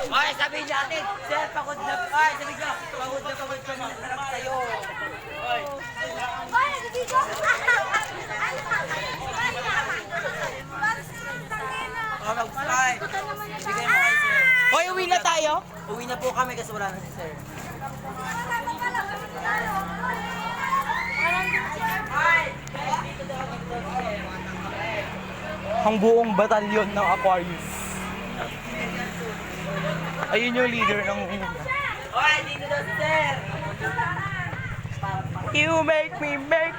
Ay, sabihin natin, sir, pagod na, ay, sabihin nyo, pagod kami na sarap sa'yo. Ay. Ay, nandito! Oh, mag-fly. Bigay mo kay sir. Hoy, uwi na tayo? Uwi na po kami kasi wala na si sir. Ang buong batalyon ng Aquarius. Ayun yung leader ng... Oy, dito daw si sir. You make me one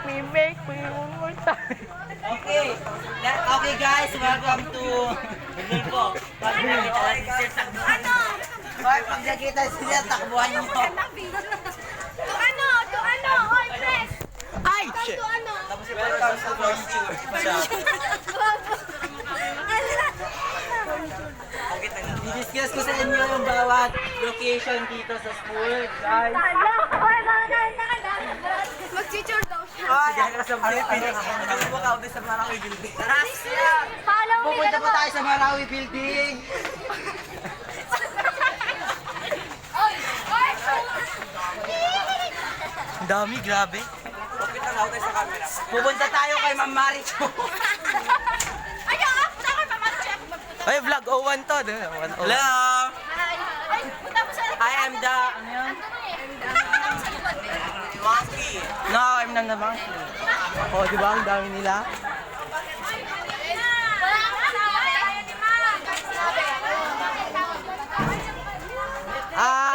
more time. Okay. Okay guys, welcome to Bigol po. Pag nakita si sir, takbuhan nyo. Oy, pag nakita si sir, takbuhan nyo. To ano? Oy, press! Ay! To ano? Tapos welcome to my YouTube. Didiscuss ko sa inyo yung bawat location dito sa school, guys. Mag-teacher daw siya. Ay, sige ka sa Philippines. Ano mo ka sa Marawi Building? Tara! Follow me Pupunta po tayo sa Marawi Building. Oy! Oy! Ang dami, grabe. Kapit na tayo sa camera. Pupunta tayo kay Ma'am Maricho. Ayaw! Punta ko pa mag-check. Ay, vlog 01 to. Hello! Ay, punta mo sa I am the... Ano yun? Monkey. No, I'm not the monkey. Oh, di ba? Ang dami nila.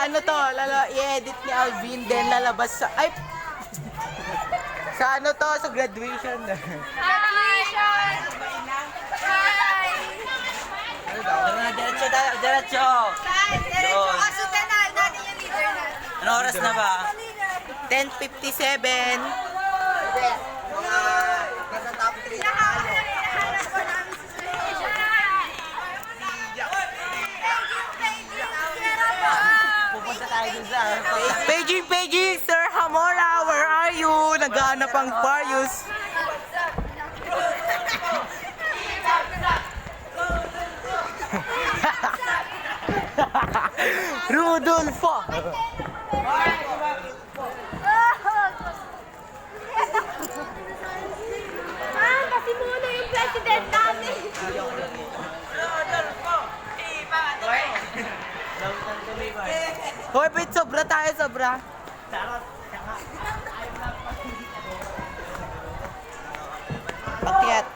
Ano to? I-edit ni Alvin, then lalabas sa... Ay! Sa ano to? Sa graduation. Graduation! Hi! Diretso tayo, diretso. Doon. Dati yung leader na. Ano oras na ba? 10:57. Nasa top 3. Pupunta tayo dun sa... Paging, Sir Hamora, where are you? Naghahanap ang Aquarius. Rudolfo! Kasi muna yung president namin. Hoy, wait, sobra tayo, sobra. Pakyat.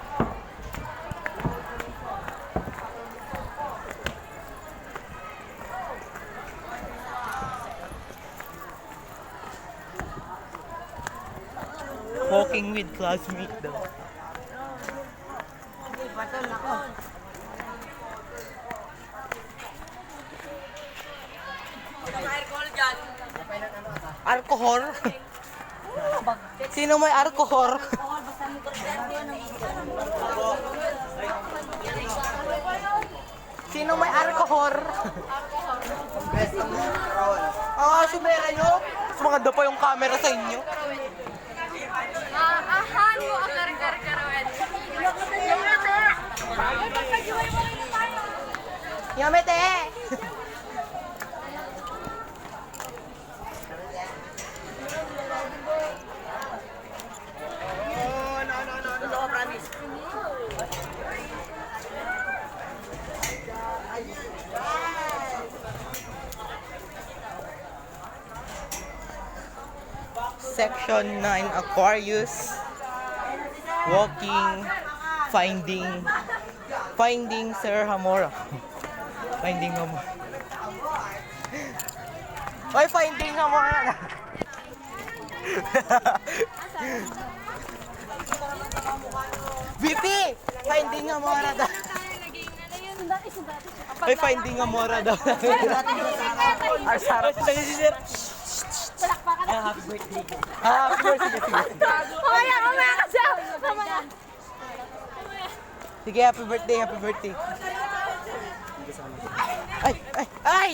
Walking with classmate daw. Alcohol? Sino may alcohol? Sino may alcohol? Sumera nyo? Mas maganda pa yung camera sa inyo. Ahan mo ang kargar-karawan. Yung ate! Ay, pagkagiway mo rin na tayo. Yamete! Section 9 Aquarius. Walking, finding Sir Hamora. Finding Hamora. Oy, finding Hamora na. VP! Finding Hamora daw. Oy, finding Hamora daw. Arsara. Happy birthday. Happy birthday. Mamaya ka siya! Mamaya. Sige, happy birthday. Ay! Hi,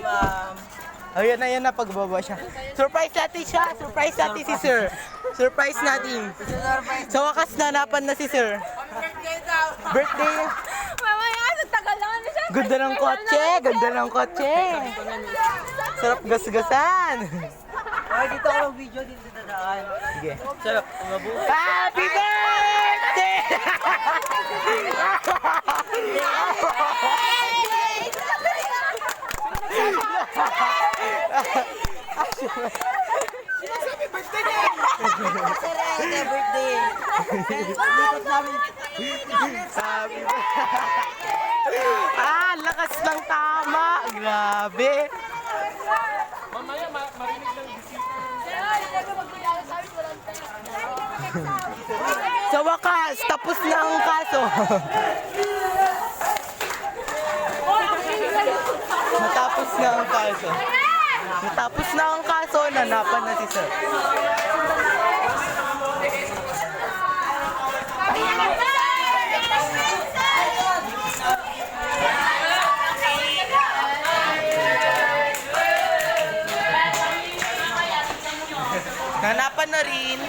ma'am. Ayan na, pagbaba siya. Surprise natin siya. Surprise natin si Sir. Surprise natin. Sa wakas, nanapan na si Sir. Birthday daw. Birthday. Mamaya, nagtagal lang ano siya. Ganda ng kotse, ganda ng kotse. Sarap gasgasan. Ay, dito ako mag-video, dito dadaan. Sige. Sarap, mabuhay. Happy birthday! Kasi rin, birthday. Likot namin. Happy birthday! Lakas ng tama. Grabe. Sa wakas, tapos na ang kaso. Natapos na ang kaso. Natapos na ang kaso, nanapan na si sir. Nanapan na rin.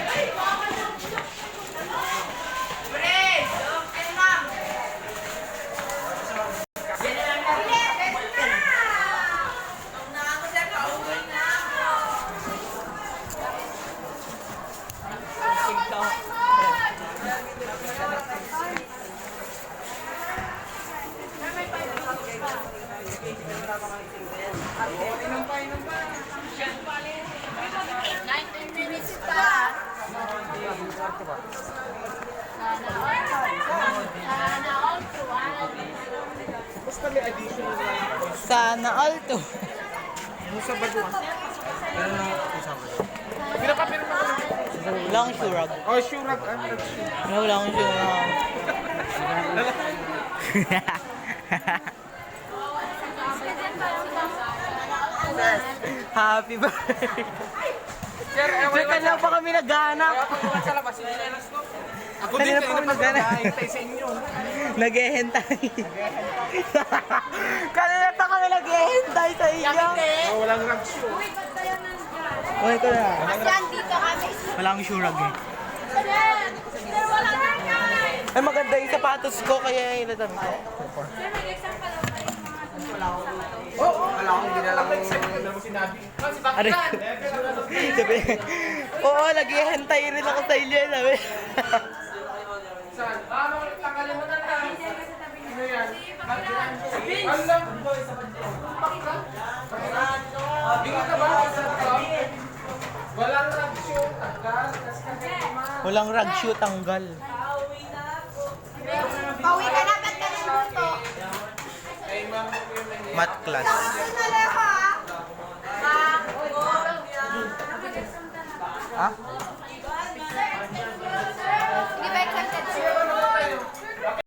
Sana all to. Wala akong surag. Oh, surag. Wala akong surag. Happy birthday. Sir, Sir, kanina pa kami naghanap. sa labas. Ako Kanina din, pa kami naghanap. Hintay sa inyo. Naghehentay. Kanina pa kami naghehentay sa inyo. Oh, walang rugs show. Okay ko na. Kasi andito kami. Wala akong surag eh. Sir, wala na guys. Ay, maganda yung sapatos ko, kaya inatam ko. Sir, may exam pa lang tayo mga Wala akong ginalang sinabi. Ari. Sabi, oo, naghihintay rin ako sa inyo. Sabi. Saan? Nakalimutan na. Ano yan? Alam. Bingit na ba? Walang rugs show. Tagal. Walang rag shoe tanggal. Pauwi ka na, ba't ka nandito? Ay, ma'am. Math class. Ano na lang ha? Ha?